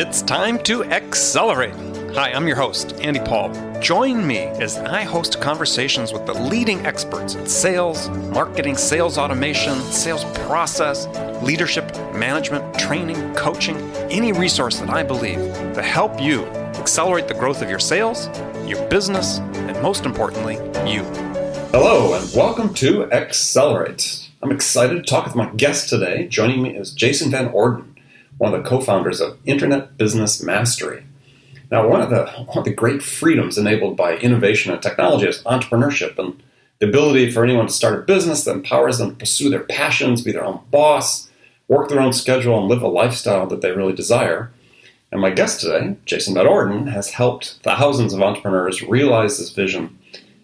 It's time to accelerate. Hi, I'm your host, Andy Paul. Join me as I host conversations with the leading experts in sales, marketing, sales automation, sales process, leadership, management, training, coaching, any resource that I believe to help you accelerate the growth of your sales, your business, and most importantly, you. Hello, and welcome to Accelerate. I'm excited to talk with my guest today. Joining me is Jason VanOrden, one of the co-founders of Internet Business Mastery. Now, one of the great freedoms enabled by innovation and technology is entrepreneurship and the ability for anyone to start a business that empowers them to pursue their passions, be their own boss, work their own schedule, and live a lifestyle that they really desire. And my guest today, Jason VanOrden, has helped thousands of entrepreneurs realize this vision.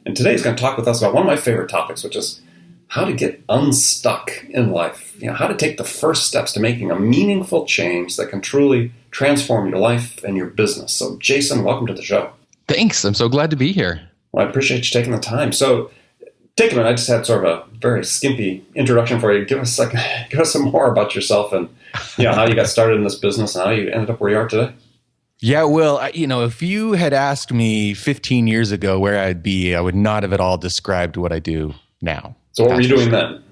And today he's going to talk with us about one of my favorite topics, which is how to get unstuck in life. How to take the first steps to making a meaningful change that can truly transform your life and your business. So, Jason, welcome to the show. Thanks. I'm so glad to be here. Well, I appreciate you taking the time. So, take a minute. I just had sort of a very skimpy introduction for you. Give us some more about yourself and how you got started in this business and how you ended up where you are today. Yeah, well, if you had asked me 15 years ago where I'd be, I would not have at all described what I do now. So what were you doing then?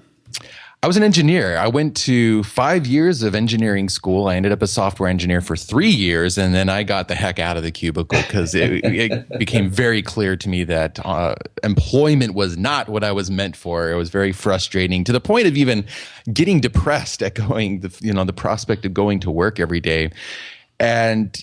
I was an engineer. I went to 5 years of engineering school. I ended up a software engineer for 3 years, and then I got the heck out of the cubicle because it became very clear to me that employment was not what I was meant for. It was very frustrating to the point of even getting depressed at the prospect of going to work every day. And,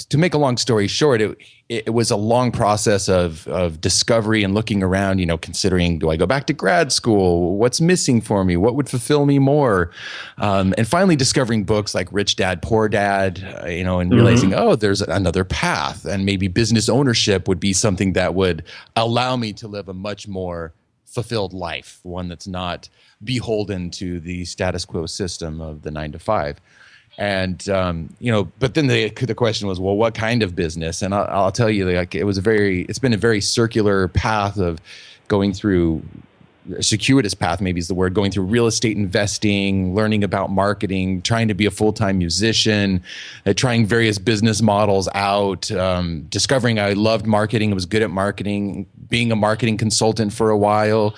to make a long story short, it was a long process of discovery and looking around, considering, do I go back to grad school? What's missing for me? What would fulfill me more? And finally discovering books like Rich Dad, Poor Dad, and realizing, there's another path. And maybe business ownership would be something that would allow me to live a much more fulfilled life, one that's not beholden to the status quo system of the 9 to 5. And, but then the question was, well, what kind of business? And I'll tell you, it's been a very circular path of going through, a circuitous path, maybe is the word, going through real estate investing, learning about marketing, trying to be a full-time musician, trying various business models out, discovering I loved marketing, I was good at marketing, being a marketing consultant for a while,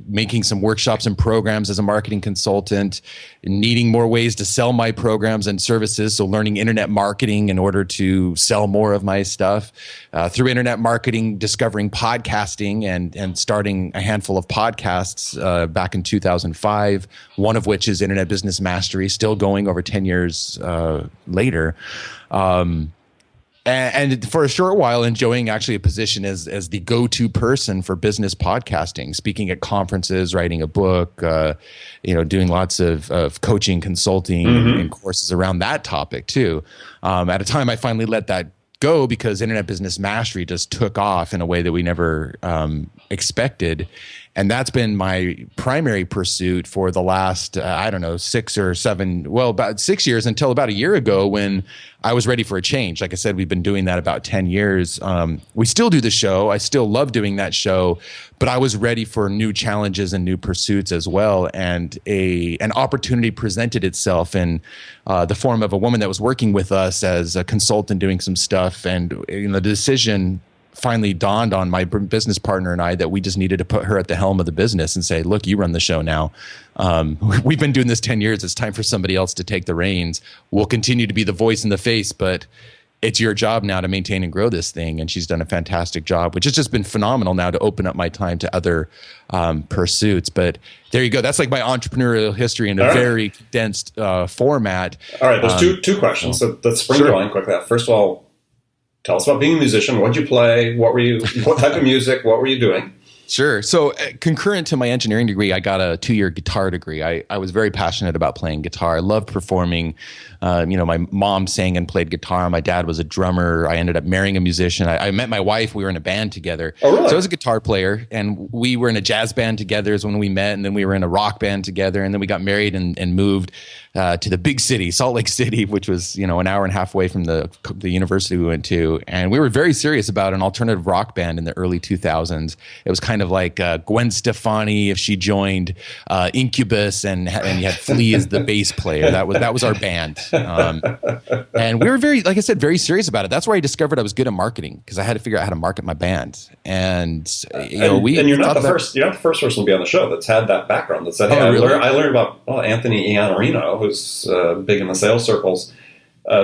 making some workshops and programs as a marketing consultant, needing more ways to sell my programs and services. So learning internet marketing in order to sell more of my stuff. Through internet marketing, discovering podcasting and starting a handful of podcasts back in 2005, one of which is Internet Business Mastery, still going over 10 years later. And for a short while, enjoying actually a position as the go-to person for business podcasting, speaking at conferences, writing a book, doing lots of coaching, consulting, and courses around that topic too. At a time, I finally let that go because Internet Business Mastery just took off in a way that we never expected. And that's been my primary pursuit for the last, about 6 years until about a year ago when I was ready for a change. Like I said, we've been doing that about 10 years. We still do the show. I still love doing that show, but I was ready for new challenges and new pursuits as well. And an opportunity presented itself in the form of a woman that was working with us as a consultant doing some stuff. And the decision finally dawned on my business partner and I that we just needed to put her at the helm of the business and say, look, you run the show now. We've been doing this 10 years. It's time for somebody else to take the reins. We'll continue to be the voice and the face, but it's your job now to maintain and grow this thing. And she's done a fantastic job, which has just been phenomenal now to open up my time to other pursuits. But there you go. That's like my entrepreneurial history in a very condensed format. All right. There's two questions. So let's spring going quickly. First of all, tell us about being a musician. What did you play? What type of music? What were you doing? Sure. So concurrent to my engineering degree, I got a 2-year guitar degree. I was very passionate about playing guitar. I loved performing. My mom sang and played guitar. My dad was a drummer. I ended up marrying a musician. I met my wife. We were in a band together. Oh, really? So I was a guitar player, and we were in a jazz band together is when we met, and then we were in a rock band together, and then we got married and moved to the big city, Salt Lake City, which was an hour and a half away from the university we went to. And we were very serious about an alternative rock band in the early 2000s. It was kind kind of like Gwen Stefani if she joined Incubus, and you had Flea as the bass player. That was our band, and we were very, like I said, very serious about it. That's where I discovered I was good at marketing, because I had to figure out how to market my band. And you're not the first. You're not the first person to be on the show that's had that background. That said, "Hey, really? I learned about Anthony Iannarino, who's big in the sales circles."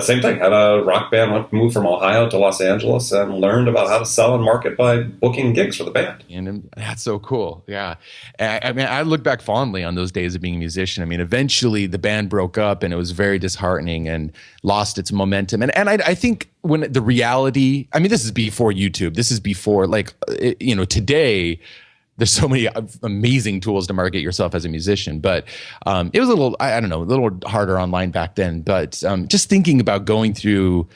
Same thing. Had a rock band, moved from Ohio to Los Angeles, and learned about how to sell and market by booking gigs for the band. And that's so cool. Yeah. I mean, I look back fondly on those days of being a musician. I mean, eventually the band broke up, and it was very disheartening and lost its momentum. And I think when the reality, I mean, this is before YouTube. This is before, today, there's so many amazing tools to market yourself as a musician, but it was a little harder online back then. But just thinking about going through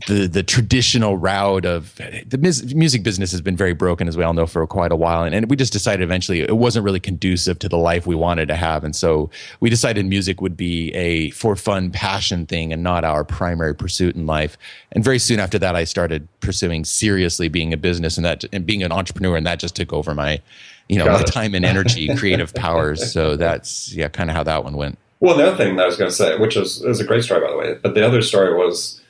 the traditional route of the music business has been very broken, as we all know, for quite a while. And we just decided eventually it wasn't really conducive to the life we wanted to have. And so we decided music would be a for fun passion thing and not our primary pursuit in life. And very soon after that, I started pursuing seriously being a business and being an entrepreneur. And that just took over my time and energy, creative powers. So that's kind of how that one went. Well, the other thing that I was going to say, which is a great story, by the way, but the other story was,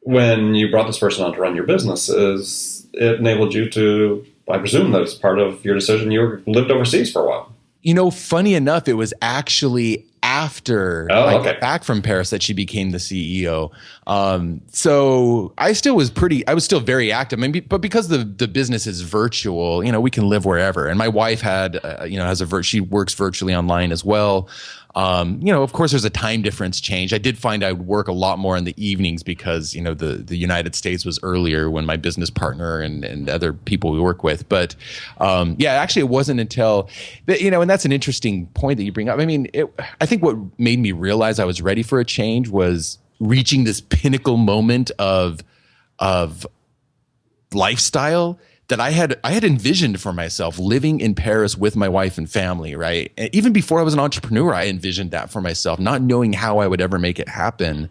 when you brought this person on to run your business, is it enabled you to, I presume that's part of your decision, you lived overseas for a while. Funny enough, it was actually after I got back from Paris that she became the CEO. So I was still very active. I mean, but because the business is virtual, we can live wherever. And my wife she works virtually online as well. Of course, there's a time difference change. I did find I would work a lot more in the evenings because, the United States was earlier when my business partner and other people we work with. But actually, it wasn't until, and that's an interesting point that you bring up. I mean, I think what made me realize I was ready for a change was reaching this pinnacle moment of lifestyle that I had envisioned for myself, living in Paris with my wife and family, right? And even before I was an entrepreneur, I envisioned that for myself, not knowing how I would ever make it happen.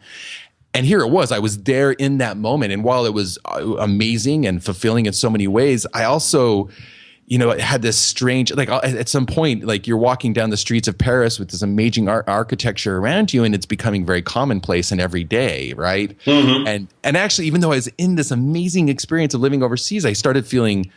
And here it was. I was there in that moment. And while it was amazing and fulfilling in so many ways, I also, it had this strange, like at some point, like you're walking down the streets of Paris with this amazing architecture around you, and it's becoming very commonplace and everyday, right? Mm-hmm. And actually, even though I was in this amazing experience of living overseas, I started feeling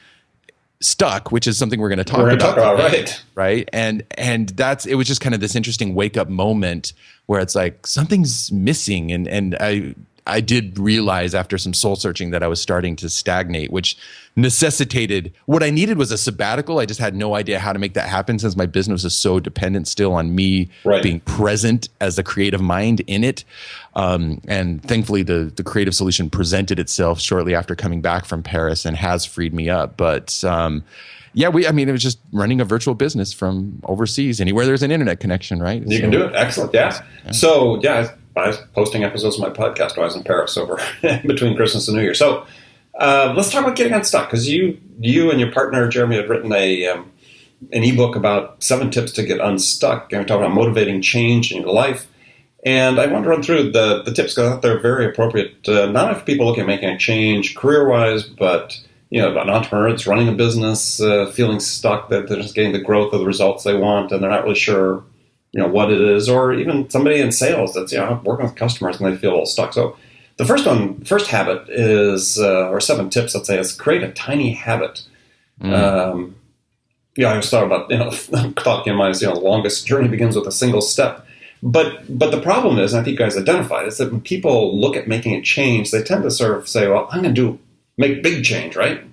stuck, which is something we're going to talk about today, right? And it was just kind of this interesting wake up moment where it's like something's missing, and I did realize after some soul searching that I was starting to stagnate, which necessitated, what I needed was a sabbatical. I just had no idea how to make that happen since my business is so dependent still on me being present as the creative mind in it. And thankfully the creative solution presented itself shortly after coming back from Paris and has freed me up. But it was just running a virtual business from overseas, anywhere there's an internet connection, right? You can do it. Excellent. Yeah. So I was posting episodes of my podcast while I was in Paris over between Christmas and New Year. So let's talk about getting unstuck, because you and your partner Jeremy had written an ebook about 7 tips to get unstuck. And we're talking about motivating change in your life. And I want to run through the tips, because I thought they're very appropriate, not only for people looking at making a change career-wise, but an entrepreneur that's running a business, feeling stuck, that they're just getting the growth of the results they want, and they're not really sure what it is, or even somebody in sales that's working with customers and they feel a little stuck. So the first habit is, or 7 tips, let's say, is create a tiny habit. I always thought about, thought in mind is, the longest journey begins with a single step. But the problem is, and I think you guys identified, is that when people look at making a change, they tend to sort of say, well, I'm going to make big change, right?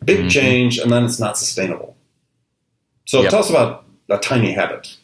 Big change, and then it's not sustainable. So tell us about a tiny habit.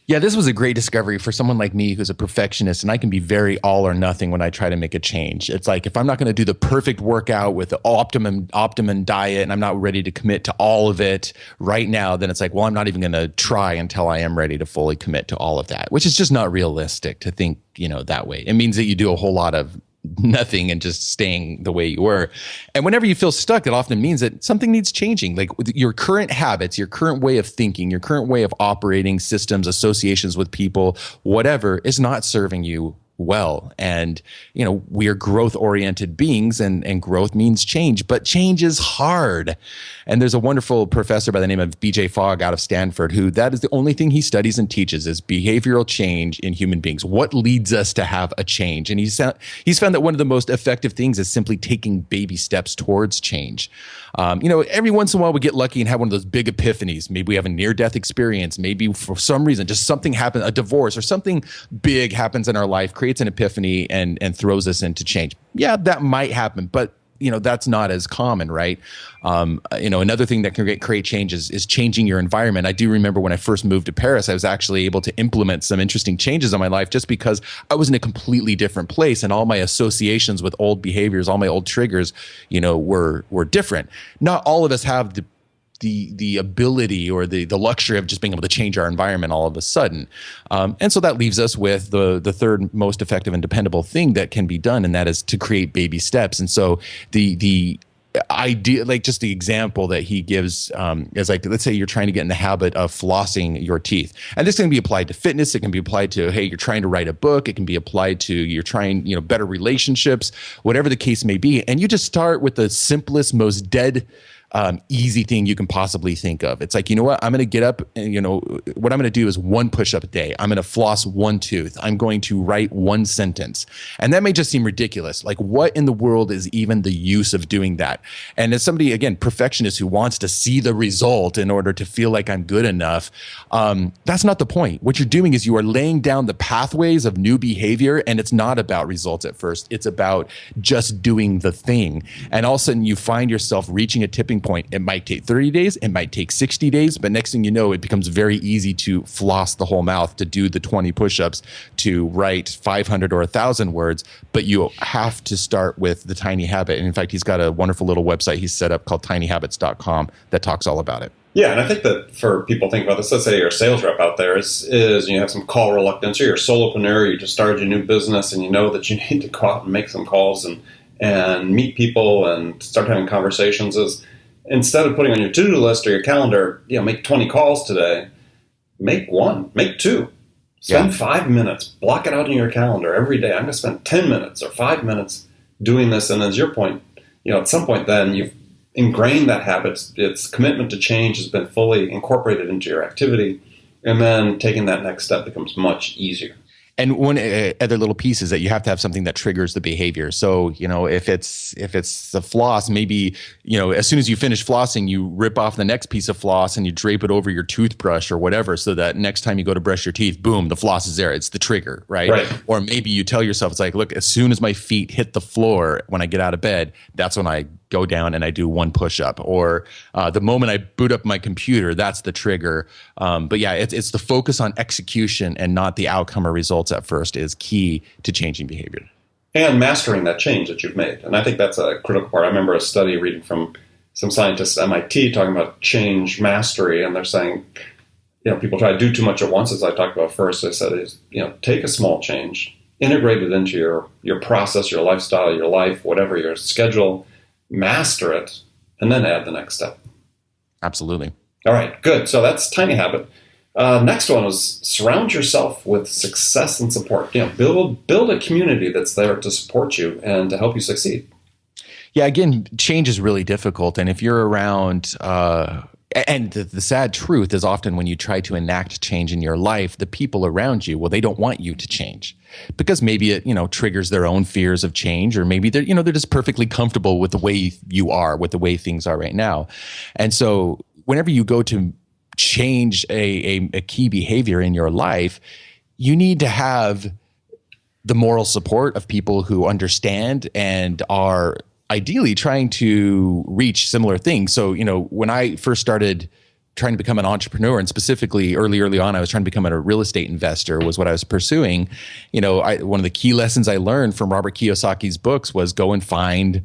Yeah, this was a great discovery for someone like me who's a perfectionist, and I can be very all or nothing when I try to make a change. It's like, if I'm not going to do the perfect workout with the optimum diet, and I'm not ready to commit to all of it right now, then it's like, well, I'm not even going to try until I am ready to fully commit to all of that, which is just not realistic to think, that way. It means that you do a whole lot of nothing and just staying the way you were. And whenever you feel stuck, it often means that something needs changing. Like your current habits, your current way of thinking, your current way of operating, systems, associations with people, whatever, is not serving you well. And, we are growth oriented beings, and growth means change, but change is hard. And there's a wonderful professor by the name of BJ Fogg out of Stanford, who that is the only thing he studies and teaches is behavioral change in human beings. What leads us to have a change? And he's found that one of the most effective things is simply taking baby steps towards change. Every once in a while we get lucky and have one of those big epiphanies. Maybe we have a near-death experience. Maybe for some reason, just something happens, a divorce or something big happens in our life, creates an epiphany and throws us into change. Yeah, that might happen, but that's not as common, right? Another thing that can create change is changing your environment. I do remember when I first moved to Paris, I was actually able to implement some interesting changes in my life just because I was in a completely different place, and all my associations with old behaviors, all my old triggers, were different. Not all of us have the ability or the luxury of just being able to change our environment all of a sudden. And so that leaves us with the third most effective and dependable thing that can be done, and that is to create baby steps. And so the idea, like just the example that he gives is like, let's say you're trying to get in the habit of flossing your teeth. And this can be applied to fitness. It can be applied to, hey, you're trying to write a book. It can be applied to you're trying, better relationships, whatever the case may be. And you just start with the simplest, most easy thing you can possibly think of. It's like, what? I'm going to get up and, what I'm going to do is one push-up a day. I'm going to floss one tooth. I'm going to write one sentence. And that may just seem ridiculous. Like, what in the world is even the use of doing that? And as somebody, again, perfectionist who wants to see the result in order to feel like I'm good enough, that's not the point. What you're doing is you are laying down the pathways of new behavior, and it's not about results at first. It's about just doing the thing. And all of a sudden you find yourself reaching a tipping point. It might take 30 days, it might take 60 days, but next thing you know, it becomes very easy to floss the whole mouth, to do the 20 push-ups, to write 500 or 1,000 words, but you have to start with the tiny habit. And in fact, he's got a wonderful little website he's set up called tinyhabits.com that talks all about it. Yeah, and I think that for people think about this, let's say you're a sales rep out there, is you have some call reluctance, or you're a solopreneur, you just started your new business, and you know that you need to go out and make some calls and meet people and start having conversations. Is instead of putting on your to-do list or your calendar, make 20 calls today, make one, make two. Spend 5 minutes, block it out in your calendar every day. I'm going to spend 10 minutes or 5 minutes doing this. And as your point, at some point then you've ingrained that habit. Its commitment to change has been fully incorporated into your activity. And then taking that next step becomes much easier. And one other little piece is that you have to have something that triggers the behavior. So, if it's the floss, maybe, as soon as you finish flossing, you rip off the next piece of floss and you drape it over your toothbrush or whatever, so that next time you go to brush your teeth, boom, the floss is there. It's the trigger, right? Or maybe you tell yourself, it's like, look, as soon as my feet hit the floor when I get out of bed, that's when I go down and I do one push-up. Or the moment I boot up my computer, that's the trigger. But yeah, it's the focus on execution and not the outcome or results at first is key to changing behavior. And mastering that change that you've made. And I think that's a critical part. I remember a study reading from some scientists at MIT talking about change mastery, and they're saying, people try to do too much at once, as I talked about first. They said, take a small change, integrate it into your process, your lifestyle, your life, whatever, your schedule, master it, and then add the next step. Absolutely. All right, good. So that's tiny habit. Next one was surround yourself with success and support. Build a community that's there to support you and to help you succeed. Yeah, again, change is really difficult. And if you're around, and the sad truth is often when you try to enact change in your life, the people around you, well, they don't want you to change because maybe it, triggers their own fears of change, or maybe they're just perfectly comfortable with the way you are, with the way things are right now. And so whenever you go to change a key behavior in your life, you need to have the moral support of people who understand and are ideally trying to reach similar things. So, when I first started trying to become an entrepreneur, and specifically early on, I was trying to become a real estate investor was what I was pursuing. One of the key lessons I learned from Robert Kiyosaki's books was go and find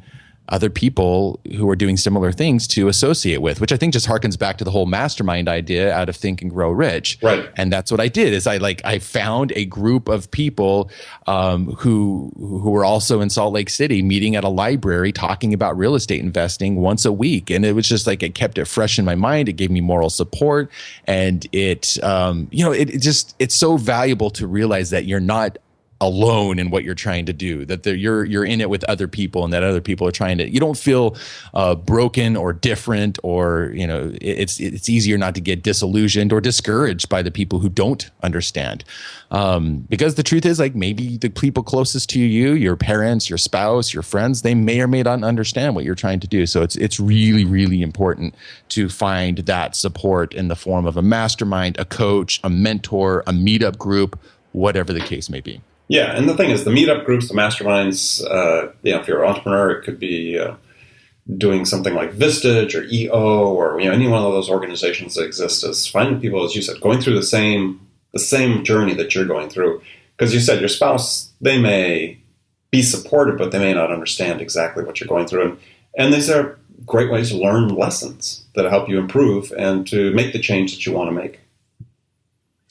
other people who are doing similar things to associate with, which I think just harkens back to the whole mastermind idea out of Think and Grow Rich. Right. And that's what I did is I found a group of people who were also in Salt Lake City meeting at a library talking about real estate investing once a week. And it was just like, it kept it fresh in my mind. It gave me moral support. And it's so valuable to realize that you're not alone in what you're trying to do, that you're in it with other people, and that other people are trying to, you don't feel broken or different, or, it's easier not to get disillusioned or discouraged by the people who don't understand. Because the truth is, like, maybe the people closest to you, your parents, your spouse, your friends, they may or may not understand what you're trying to do. So it's really, really important to find that support in the form of a mastermind, a coach, a mentor, a meetup group, whatever the case may be. Yeah, and the thing is, the meetup groups, the masterminds, if you're an entrepreneur, it could be doing something like Vistage or EO or any one of those organizations that exist, is finding people, as you said, going through the same journey that you're going through. Because you said your spouse, they may be supportive, but they may not understand exactly what you're going through. And these are great ways to learn lessons that help you improve and to make the change that you want to make.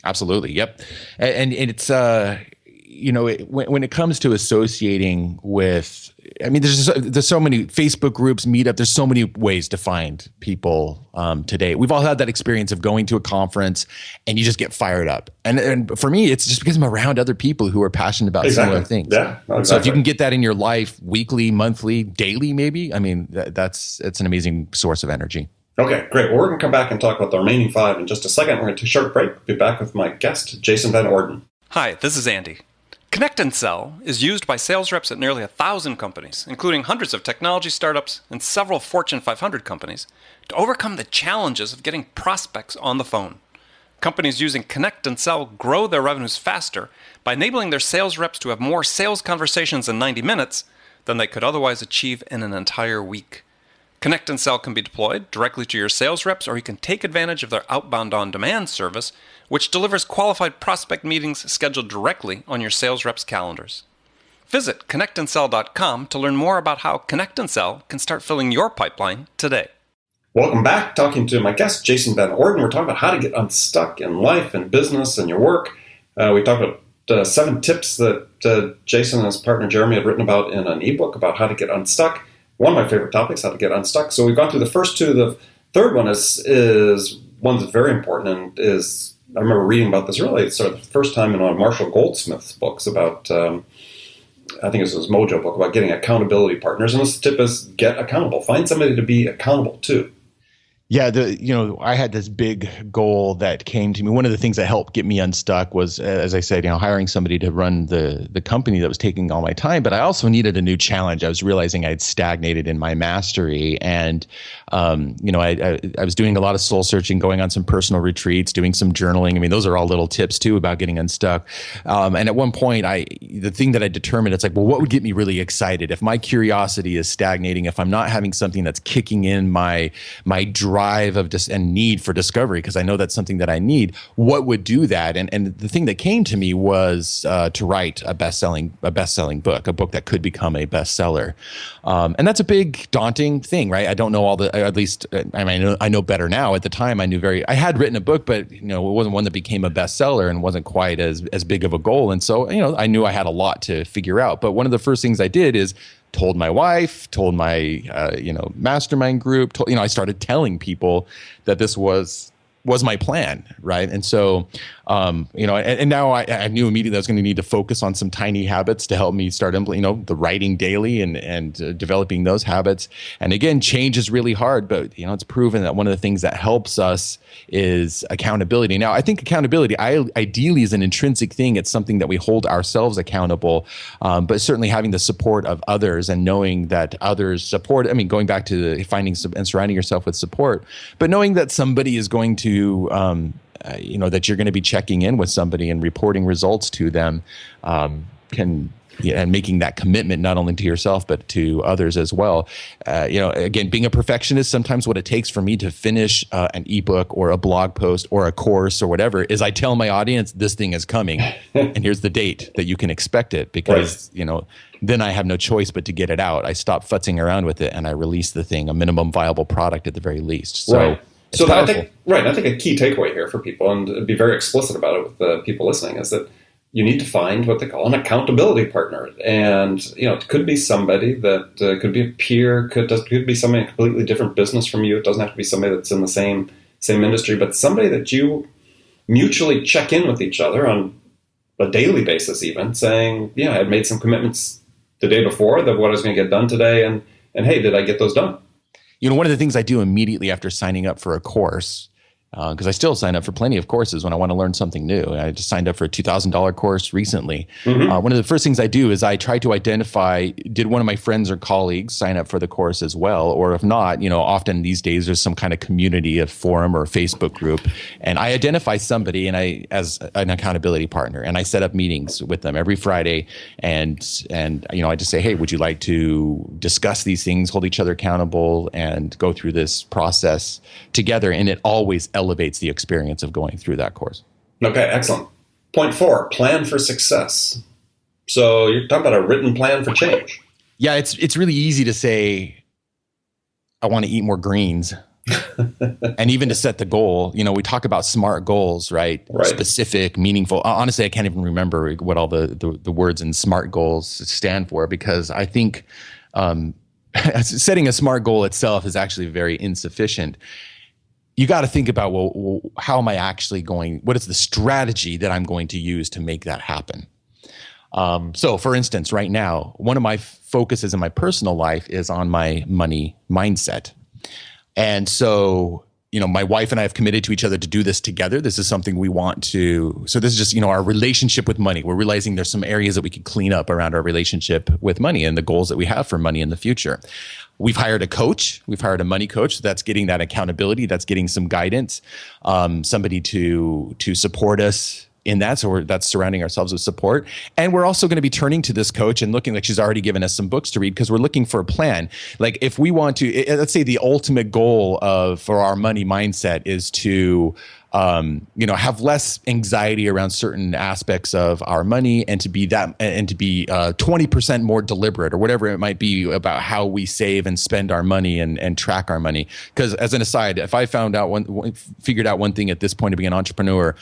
Absolutely. Yep. And it's, when it comes to associating with, there's so many Facebook groups, meetup, there's so many ways to find people today. We've all had that experience of going to a conference and you just get fired up. And for me, it's just because I'm around other people who are passionate about similar things. Yeah, exactly. So if you can get that in your life weekly, monthly, daily, maybe, it's an amazing source of energy. Okay, great. Well, we're going to come back and talk about the remaining 5 in just a second. We're going to take a short break. We'll be back with my guest, Jason VanOrden. Hi, this is Andy. Connect and Sell is used by sales reps at nearly 1,000 companies, including hundreds of technology startups and several Fortune 500 companies, to overcome the challenges of getting prospects on the phone. Companies using Connect and Sell grow their revenues faster by enabling their sales reps to have more sales conversations in 90 minutes than they could otherwise achieve in an entire week. Connect and Sell can be deployed directly to your sales reps, or you can take advantage of their outbound on-demand service, which delivers qualified prospect meetings scheduled directly on your sales reps' calendars. Visit connectandsell.com to learn more about how Connect and Sell can start filling your pipeline today. Welcome back. Talking to my guest, Jason VanOrden. We're talking about how to get unstuck in life and business and your work. We talked about 7 tips that Jason and his partner Jeremy had written about in an ebook about how to get unstuck. One of my favorite topics, how to get unstuck. So we've gone through the first 2. The third one is one that's very important, and is, I remember reading about this really sort of the first time in one of Marshall Goldsmith's books about, I think it was his Mojo book, about getting accountability partners. And this tip is get accountable. Find somebody to be accountable to. Yeah, I had this big goal that came to me. One of the things that helped get me unstuck was, as I said, hiring somebody to run the company that was taking all my time. But I also needed a new challenge. I was realizing I had stagnated in my mastery, and I was doing a lot of soul searching, going on some personal retreats, doing some journaling. Those are all little tips too about getting unstuck. And at one point, the thing that I determined, it's like, well, what would get me really excited if my curiosity is stagnating, if I'm not having something that's kicking in my drive and need for discovery, because I know that's something that I need. What would do that? And the thing that came to me was to write a best-selling book, a book that could become a bestseller. And that's a big, daunting thing, right? I don't know I know better now. At the time, I had written a book, but it wasn't one that became a bestseller and wasn't quite as big of a goal. And so, I knew I had a lot to figure out. But one of the first things I did is told my wife, told my mastermind group. I started telling people that this was my plan, right? And so, and now I knew immediately I was going to need to focus on some tiny habits to help me start implementing, the writing daily and developing those habits. And again, change is really hard, but it's proven that one of the things that helps us is accountability. Now, I think accountability ideally is an intrinsic thing. It's something that we hold ourselves accountable, but certainly having the support of others and knowing that others support. Going back to finding and surrounding yourself with support, but knowing that somebody is going to that you're going to be checking in with somebody and reporting results to them and making that commitment not only to yourself but to others as well. Again, being a perfectionist, sometimes what it takes for me to finish an ebook or a blog post or a course or whatever is I tell my audience this thing is coming and here's the date that you can expect it, because right. Then I have no choice but to get it out. I stop futzing around with it and I release the thing, a minimum viable product at the very least. So. Right. So I think a key takeaway here for people, and be very explicit about it with the people listening, is that you need to find what they call an accountability partner. And, it could be somebody that could be a peer, could be somebody in a completely different business from you. It doesn't have to be somebody that's in the same industry, but somebody that you mutually check in with each other on a daily basis even, saying, yeah, I'd made some commitments the day before that what I was going to get done today, and hey, did I get those done? One of the things I do immediately after signing up for a course, because I still sign up for plenty of courses when I want to learn something new. I just signed up for a $2,000 course recently. One of the first things I do is I try to identify, did one of my friends or colleagues sign up for the course as well? Or if not, often these days there's some kind of community, a forum or a Facebook group. And I identify somebody as an accountability partner. And I set up meetings with them every Friday. And I just say, hey, would you like to discuss these things, hold each other accountable, and go through this process together? And it always elevates the experience of going through that course. Okay, excellent. Point 4, plan for success. So you're talking about a written plan for change. Yeah, it's really easy to say, I want to eat more greens. And even to set the goal, we talk about SMART goals, right? Specific, meaningful. Honestly, I can't even remember what all the words in SMART goals stand for, because I think setting a SMART goal itself is actually very insufficient. You got to think about, well, how am I actually what is the strategy that I'm going to use to make that happen? So for instance, right now, one of my focuses in my personal life is on my money mindset. And so, my wife and I have committed to each other to do this together. This is something we want to, so this is just, our relationship with money. We're realizing there's some areas that we could clean up around our relationship with money and the goals that we have for money in the future. We've hired a coach. We've hired a money coach. That's getting that accountability. That's getting some guidance, somebody to support us in that. So that's surrounding ourselves with support. And we're also going to be turning to this coach and looking, like she's already given us some books to read, because we're looking for a plan. Like if we want to, let's say the ultimate goal for our money mindset is to have less anxiety around certain aspects of our money, and to be 20% more deliberate, or whatever it might be, about how we save and spend our money and track our money. Because as an aside, if I figured out one thing at this point of being an entrepreneur,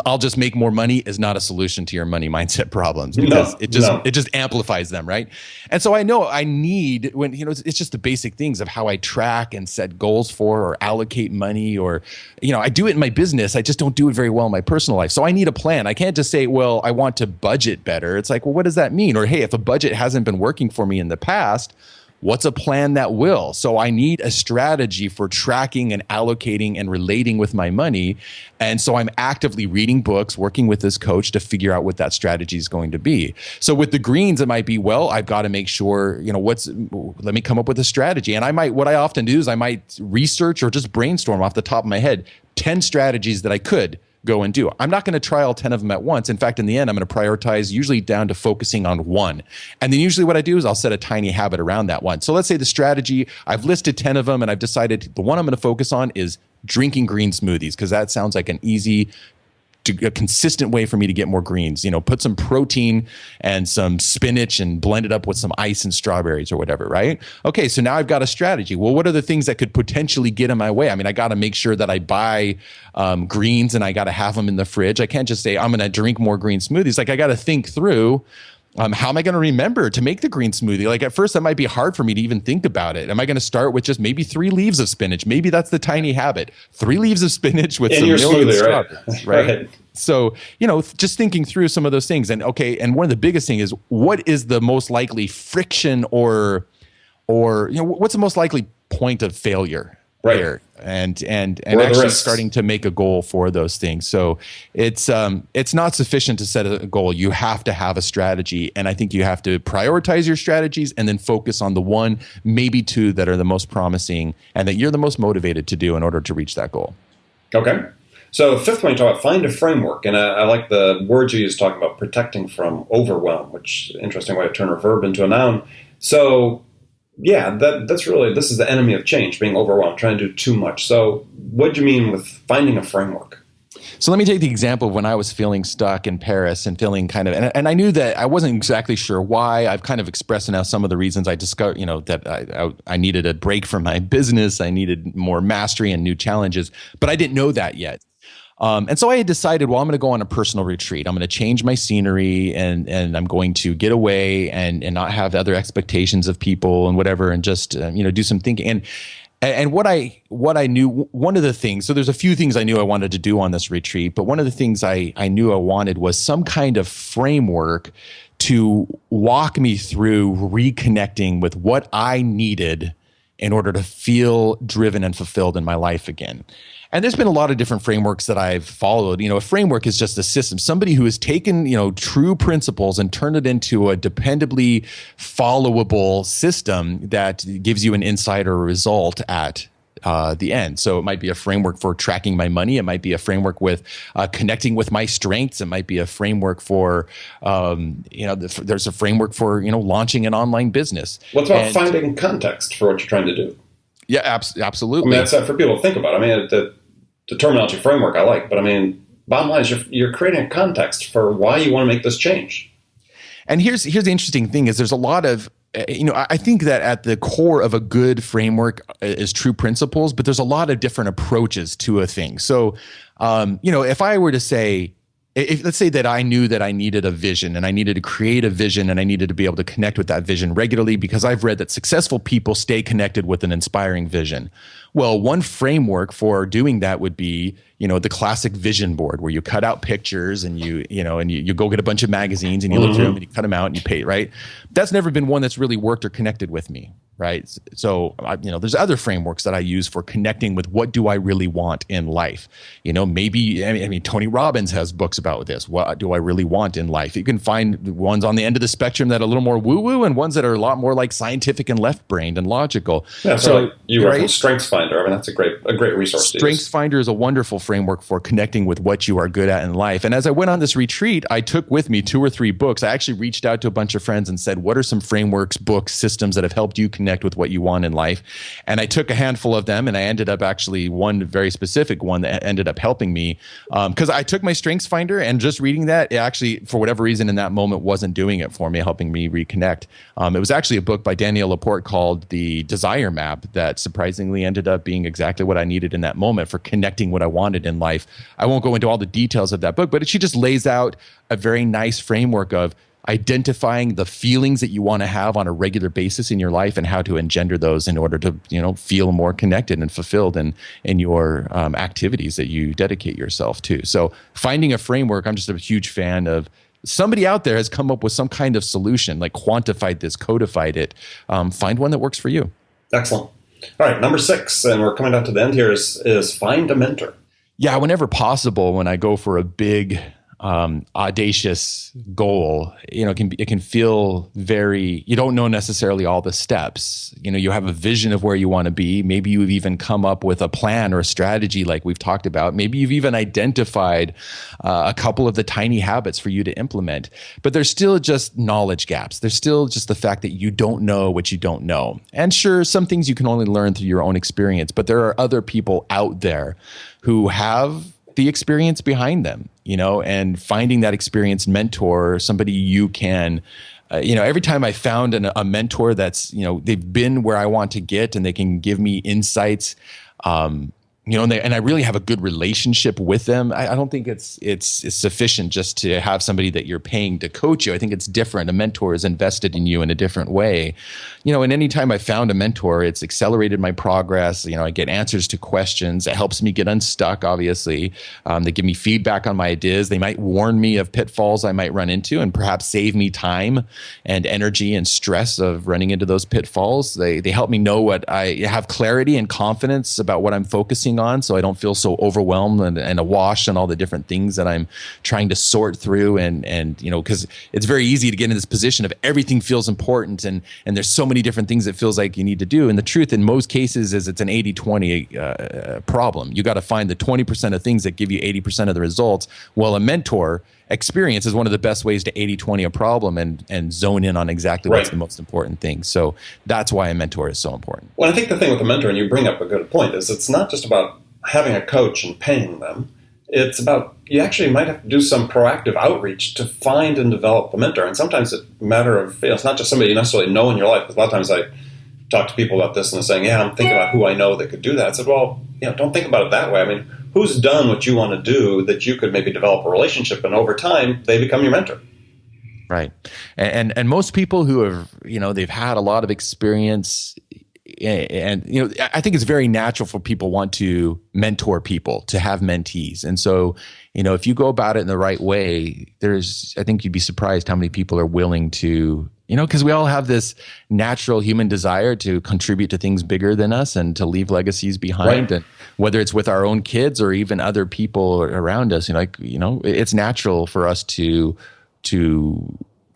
I'll just make more money is not a solution to your money mindset problems, because it just amplifies them, right? And so I know I need, when it's just the basic things of how I track and set goals for, or allocate money, or I do it in my business. I just don't do it very well in my personal life. So I need a plan. I can't just say, well, I want to budget better. It's like, well, what does that mean? Or, hey, if a budget hasn't been working for me in the past, what's a plan that will? So I need a strategy for tracking and allocating and relating with my money. And so I'm actively reading books, working with this coach to figure out what that strategy is going to be. So with the greens, it might be, well, I've got to make sure, let me come up with a strategy. And what I often do is I might research or just brainstorm off the top of my head 10 strategies that I could go and do. I'm not going to try all 10 of them at once. In fact, in the end, I'm going to prioritize, usually down to focusing on one. And then usually what I do is I'll set a tiny habit around that one. So let's say the strategy, I've listed 10 of them, and I've decided the one I'm going to focus on is drinking green smoothies, because that sounds like a consistent way for me to get more greens. Put some protein and some spinach and blend it up with some ice and strawberries or whatever, right? Okay, so now I've got a strategy. Well, what are the things that could potentially get in my way? I mean, I got to make sure that I buy greens, and I got to have them in the fridge. I can't just say, I'm going to drink more green smoothies. Like, I got to think through, how am I going to remember to make the green smoothie? Like, at first, that might be hard for me to even think about it. Am I going to start with just maybe 3 leaves of spinach? Maybe that's the tiny habit. 3 leaves of spinach with some milk and strawberries, right? So, just thinking through some of those things. And one of the biggest thing is, what is the most likely friction or what's the most likely point of failure? Right. There, and actually starting to make a goal for those things. So it's not sufficient to set a goal. You have to have a strategy, and I think you have to prioritize your strategies and then focus on the one, maybe 2 that are the most promising and that you're the most motivated to do in order to reach that goal. Okay. So 5th point, you talk about find a framework, and I like the words you use talking about protecting from overwhelm, which is an interesting way to turn a verb into a noun. So yeah, this is the enemy of change, being overwhelmed, trying to do too much. So what do you mean with finding a framework? So let me take the example of when I was feeling stuck in Paris and feeling kind of, and I knew that I wasn't exactly sure why. I've kind of expressed now some of the reasons I discovered, that I needed a break from my business. I needed more mastery and new challenges, but I didn't know that yet. And so I had decided, well, I'm going to go on a personal retreat. I'm going to change my scenery, and I'm going to get away and not have other expectations of people and whatever, and just, do some thinking. And what I knew, one of the things, so there's a few things I knew I wanted to do on this retreat, but one of the things I knew I wanted was some kind of framework to walk me through reconnecting with what I needed in order to feel driven and fulfilled in my life again. And there's been a lot of different frameworks that I've followed. A framework is just a system, somebody who has taken, true principles and turned it into a dependably followable system that gives you an insight or a result at the end. So it might be a framework for tracking my money. It might be a framework with connecting with my strengths. It might be a framework for, there's a framework for, launching an online business. What's about finding context for what you're trying to do? Yeah, absolutely. I mean, that's for people to think about. I mean, the terminology framework I like, but I mean, bottom line is you're creating a context for why you want to make this change. And here's the interesting thing is there's a lot of, I think that at the core of a good framework is true principles, but there's a lot of different approaches to a thing. So, if I were to say, let's say that I knew that I needed a vision and I needed to create a vision and I needed to be able to connect with that vision regularly because I've read that successful people stay connected with an inspiring vision. Well, one framework for doing that would be, the classic vision board where you cut out pictures and you go get a bunch of magazines and you look through them and you cut them out and you pay, right? That's never been one that's really worked or connected with me, right? So, there's other frameworks that I use for connecting with what do I really want in life. Maybe Tony Robbins has books about this. What do I really want in life? You can find ones on the end of the spectrum that are a little more woo-woo and ones that are a lot more like scientific and left-brained and logical. Yeah, so like you referenced StrengthsFinder. I mean, that's a great resource. StrengthsFinder is a wonderful framework for connecting with what you are good at in life. And as I went on this retreat, I took with me 2 or 3 books. I actually reached out to a bunch of friends and said, what are some frameworks, books, systems that have helped you connect with what you want in life? And I took a handful of them and I ended up actually one very specific one that ended up helping me because I took my StrengthsFinder and just reading that, it actually, for whatever reason in that moment, wasn't doing it for me, helping me reconnect. It was actually a book by Danielle Laporte called The Desire Map that surprisingly ended up being exactly what I needed in that moment for connecting what I wanted in life. I won't go into all the details of that book, but she just lays out a very nice framework of identifying the feelings that you want to have on a regular basis in your life and how to engender those in order to, feel more connected and fulfilled in your activities that you dedicate yourself to. So finding a framework, I'm just a huge fan of. Somebody out there has come up with some kind of solution, like quantified this, codified it. Find one that works for you. Excellent. All right, number 6, and we're coming down to the end here, is find a mentor. Yeah, whenever possible, when I go for a big, audacious goal, it can feel very, you don't know necessarily all the steps. You have a vision of where you want to be. Maybe you've even come up with a plan or a strategy like we've talked about. Maybe you've even identified a couple of the tiny habits for you to implement. But there's still just knowledge gaps. There's still just the fact that you don't know what you don't know. And sure, some things you can only learn through your own experience, but there are other people out there who have the experience behind them, and finding that experienced mentor, somebody you can, every time I found a mentor that's, they've been where I want to get and they can give me insights, and I really have a good relationship with them. I don't think it's sufficient just to have somebody that you're paying to coach you. I think it's different. A mentor is invested in you in a different way. And anytime I found a mentor, it's accelerated my progress. I get answers to questions. It helps me get unstuck, obviously. They give me feedback on my ideas. They might warn me of pitfalls I might run into and perhaps save me time and energy and stress of running into those pitfalls. They help me know what I have clarity and confidence about what I'm focusing on, so I don't feel so overwhelmed and awash on all the different things that I'm trying to sort through. And because it's very easy to get in this position of everything feels important and there's so many different things it feels like you need to do. And the truth in most cases is it's an 80-20 problem. You got to find the 20% of things that give you 80% of the results. Well, a mentor experience is one of the best ways to 80-20 a problem and zone in on exactly what's the most important thing. So that's why a mentor is so important. Well, I think the thing with a mentor, and you bring up a good point, is it's not just about having a coach and paying them. It's about, you actually might have to do some proactive outreach to find and develop a mentor. And sometimes it's a matter of, it's not just somebody you necessarily know in your life. Because a lot of times I talk to people about this and they're saying, yeah, I'm thinking about who I know that could do that. I said, well, don't think about it that way. I mean, who's done what you want to do that you could maybe develop a relationship, and over time they become your mentor. Right. And most people who have, they've had a lot of experience, and I think it's very natural for people want to mentor people, to have mentees. And so, if you go about it in the right way, I think you'd be surprised how many people are willing to, because we all have this natural human desire to contribute to things bigger than us and to leave legacies behind. Right. And whether it's with our own kids or even other people around us, it's natural for us to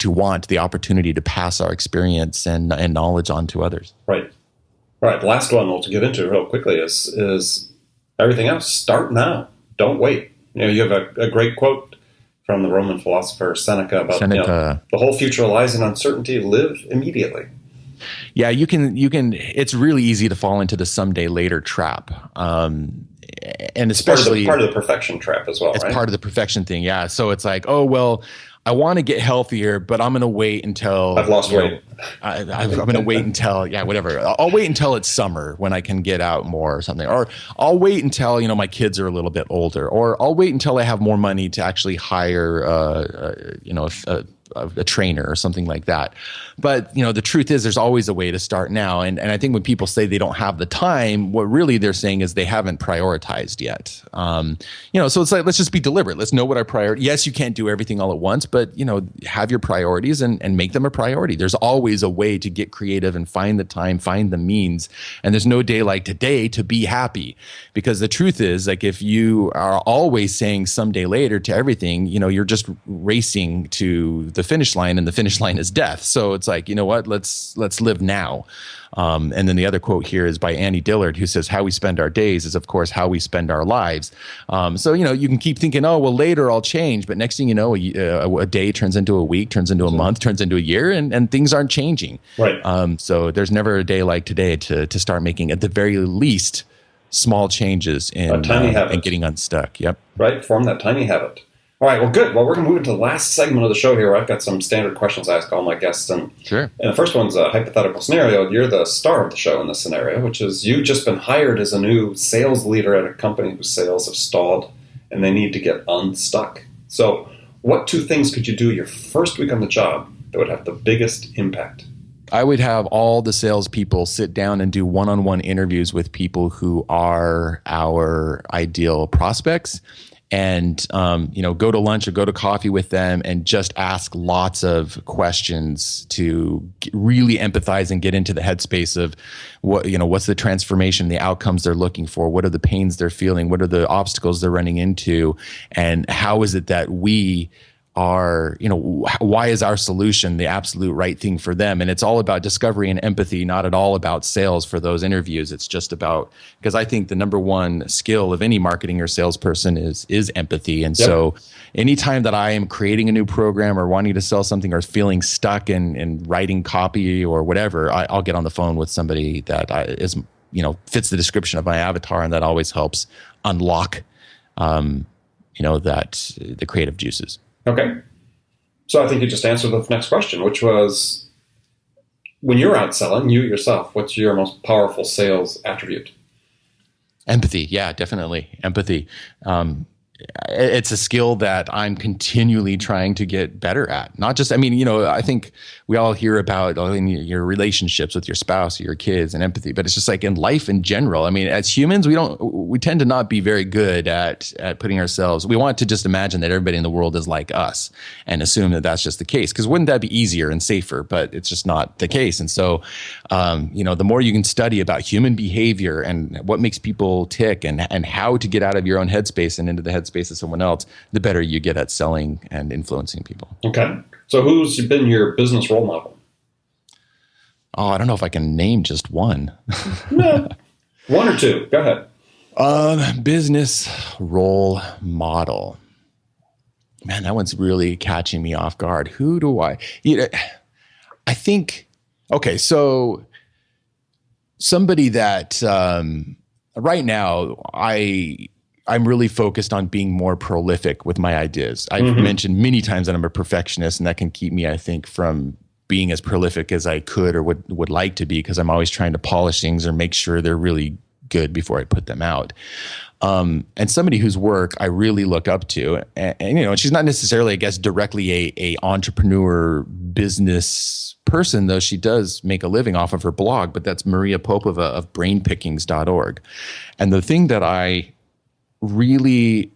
want the opportunity to pass our experience and knowledge on to others. Right. All right. Last one we'll get into real quickly is everything else. Start now. Don't wait. You have a great quote from the Roman philosopher Seneca about the whole future lies in uncertainty. Live immediately. Yeah, you can. It's really easy to fall into the someday later trap, and especially part of the perfection trap as well. It's right? part of the perfection thing. Yeah. So it's like, oh well, I want to get healthier, but I'm going to wait until I've lost weight. I'm going to wait until, whatever. I'll wait until it's summer when I can get out more or something. Or I'll wait until, my kids are a little bit older. Or I'll wait until I have more money to actually hire, a trainer or something like that. But, the truth is there's always a way to start now. And I think when people say they don't have the time, what really they're saying is they haven't prioritized yet. So it's like, let's just be deliberate. Let's know what our priority. Yes, you can't do everything all at once, but, have your priorities and make them a priority. There's always a way to get creative and find the time, find the means. And there's no day like today to be happy, because the truth is, like, if you are always saying someday later to everything, you're just racing to the finish line, and the finish line is death. So it's like, you know what, let's live now. And then the other quote here is by Annie Dillard, who says, how we spend our days is, of course, how we spend our lives. So, you can keep thinking, oh, well, later I'll change. But next thing you know, a day turns into a week, turns into a month, turns into a year, and things aren't changing. Right. So there's never a day like today to start making, at the very least, small changes in getting unstuck. Yep. Right. Form that tiny habit. All right, well, good. Well, we're going to move into the last segment of the show here. I've got some standard questions I ask all my guests. Sure. And the first one's a hypothetical scenario. You're the star of the show in this scenario, which is you've just been hired as a new sales leader at a company whose sales have stalled, and they need to get unstuck. So what two things could you do your first week on the job that would have the biggest impact? I would have all the salespeople sit down and do one-on-one interviews with people who are our ideal prospects, and go to lunch or go to coffee with them and just ask lots of questions to really empathize and get into the headspace of what's the transformation, the outcomes they're looking for, what are the pains they're feeling, what are the obstacles they're running into, and how is it that we are, why is our solution the absolute right thing for them? And it's all about discovery and empathy, not at all about sales for those interviews. It's just about, because I think the number one skill of any marketing or salesperson is empathy. And so anytime that I am creating a new program or wanting to sell something or feeling stuck in writing copy or whatever, I'll get on the phone with somebody that fits the description of my avatar, and that always helps unlock, the creative juices. Okay. So I think you just answered the next question, which was, when you're out selling, you yourself, what's your most powerful sales attribute? Empathy. Yeah, definitely. Empathy. It's a skill that I'm continually trying to get better at. Not just, I think we all hear about in your relationships with your spouse or your kids and empathy, but it's just like in life in general. As humans, we tend to not be very good at putting ourselves, we want to just imagine that everybody in the world is like us and assume that that's just the case. Because wouldn't that be easier and safer? But it's just not the case. And so, the more you can study about human behavior and what makes people tick and how to get out of your own headspace and into the headspace of someone else, the better you get at selling and influencing people. Okay. So who's been your business role model? Oh, I don't know if I can name just one. No. One or two. Go ahead. Business role model. Man, that one's really catching me off guard. Who do I think, okay, so somebody that right now I'm really focused on being more prolific with my ideas. I've mentioned many times that I'm a perfectionist, and that can keep me, I think, from being as prolific as I could or would like to be, because I'm always trying to polish things or make sure they're really good before I put them out. And somebody whose work I really look up to, and she's not necessarily, I guess, directly a entrepreneur business person, though she does make a living off of her blog, but that's Maria Popova of brainpickings.org. And the thing that I really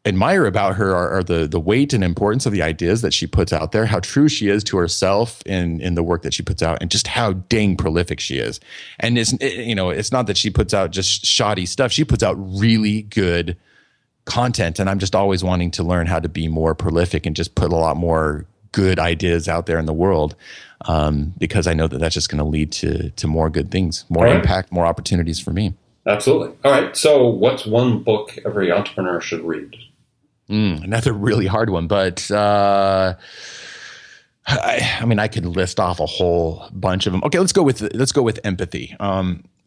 admire about her are the weight and importance of the ideas that she puts out there, how true she is to herself in the work that she puts out, and just how dang prolific she is. And it's not that she puts out just shoddy stuff. She puts out really good content, and I'm just always wanting to learn how to be more prolific and just put a lot more good ideas out there in the world, because I know that that's just going to lead to more good things, more impact, more opportunities for me. Absolutely. All right. So what's one book every entrepreneur should read? Another really hard one, but I could list off a whole bunch of them. Okay, let's go with empathy.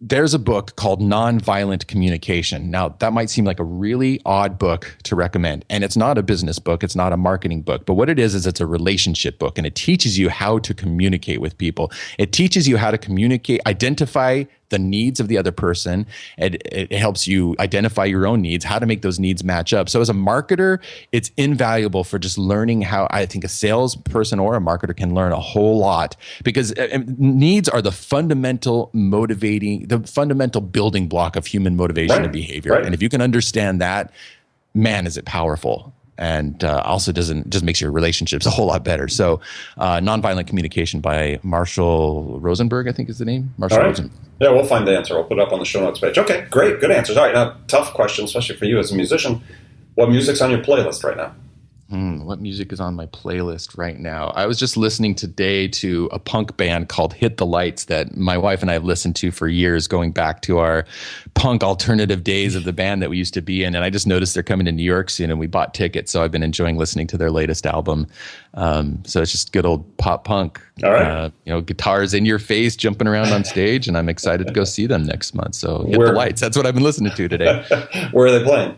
There's a book called Nonviolent Communication. Now, that might seem like a really odd book to recommend, and it's not a business book. It's not a marketing book. But what it is it's a relationship book, and it teaches you how to communicate with people. It teaches you how to communicate, identify the needs of the other person. It helps you identify your own needs, how to make those needs match up. So as a marketer, it's invaluable for just learning how I think a salesperson or a marketer can learn a whole lot, because needs are the fundamental building block of human motivation and behavior. Right. And if you can understand that, man, is it powerful. And also just makes your relationships a whole lot better. So Nonviolent Communication by Marshall Rosenberg, I think is the name. Marshall Rosenberg. Yeah, we'll find the answer. We'll put it up on the show notes page. Okay, great. Good answers. All right, now, tough question, especially for you as a musician. What music's on your playlist right now? What music is on my playlist right now? I was just listening today to a punk band called Hit the Lights that my wife and I have listened to for years, going back to our punk alternative days of the band that we used to be in. And I just noticed they're coming to New York soon, and we bought tickets. So I've been enjoying listening to their latest album. So it's just good old pop punk. All right. Guitars in your face, jumping around on stage, and I'm excited to go see them next month. So Hit the Lights. That's what I've been listening to today. Where are they playing?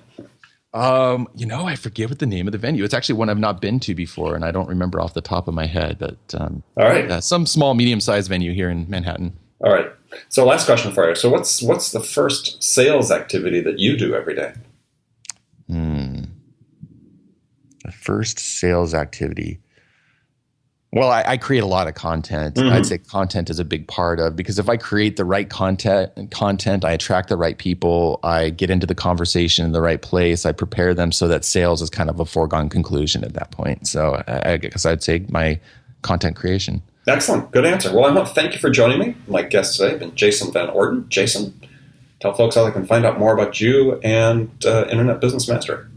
I forget what the name of the venue. It's actually one I've not been to before, and I don't remember off the top of my head. But all right, some small, medium-sized venue here in Manhattan. All right. So, last question for you. So, what's the first sales activity that you do every day? The first sales activity. Well, I create a lot of content. Mm-hmm. I'd say content is a big part of, because if I create the right content, I attract the right people, I get into the conversation in the right place, I prepare them so that sales is kind of a foregone conclusion at that point. So I guess I'd say my content creation. Excellent. Good answer. Well, I want to thank you for joining me. My guest today has been Jason VanOrden. Jason, tell folks how they can find out more about you and Internet Business Mastery.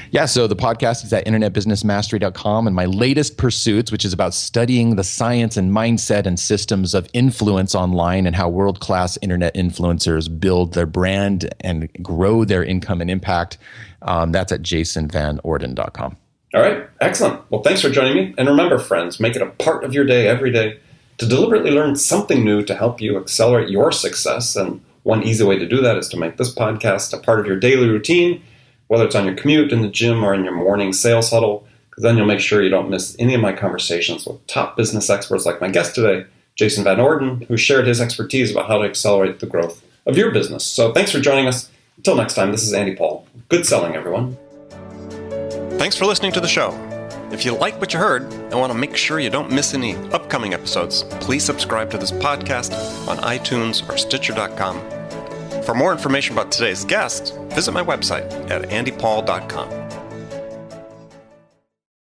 Yeah, so the podcast is at internetbusinessmastery.com, and my latest pursuits, which is about studying the science and mindset and systems of influence online and how world-class internet influencers build their brand and grow their income and impact, that's at jasonvanorden.com. All right, excellent. Well, thanks for joining me. And remember, friends, make it a part of your day every day to deliberately learn something new to help you accelerate your success. And one easy way to do that is to make this podcast a part of your daily routine, whether it's on your commute, in the gym, or in your morning sales huddle, because then you'll make sure you don't miss any of my conversations with top business experts like my guest today, Jason VanOrden, who shared his expertise about how to accelerate the growth of your business. So thanks for joining us. Until next time, this is Andy Paul. Good selling, everyone. Thanks for listening to the show. If you like what you heard and want to make sure you don't miss any upcoming episodes, please subscribe to this podcast on iTunes or Stitcher.com. For more information about today's guest, visit my website at andypaul.com.